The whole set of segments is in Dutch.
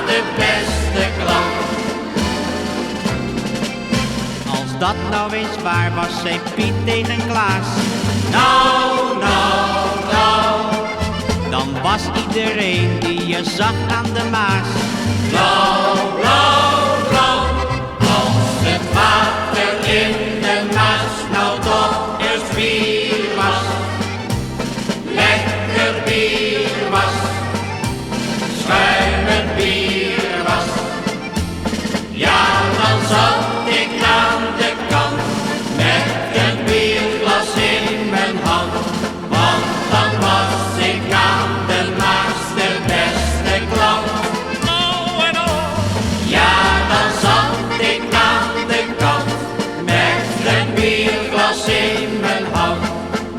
de beste klant. Als dat nou eens waar was, zei Piet tegen Klaas. Nou, Dan was iedereen die je zag aan de Maas. blauw, blauw, blauw. Als het water in de Maas nou toch eens bier was. Lekker bier was. Schuimend bier was. Ja, dan zat ik aan de kant met een bierglas in mijn hand. Want dan was ik aan de Maas de beste klant. Ja, dan zat ik aan de kant met een bierglas in mijn hand.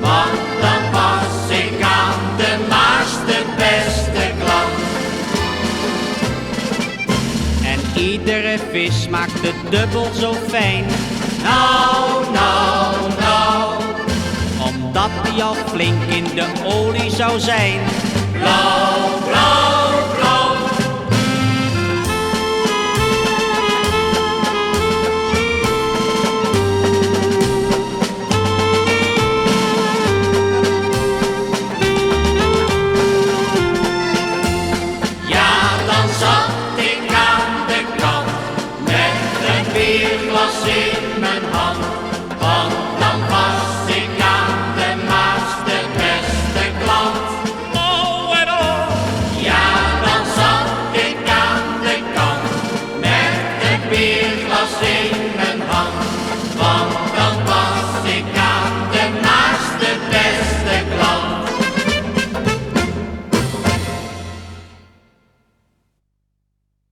Want dan was ik aan de Maas de beste klant. En iedere vis smaakte dubbel zo fijn. Nou, Omdat die al flink in de olie zou zijn. blauw, blauw.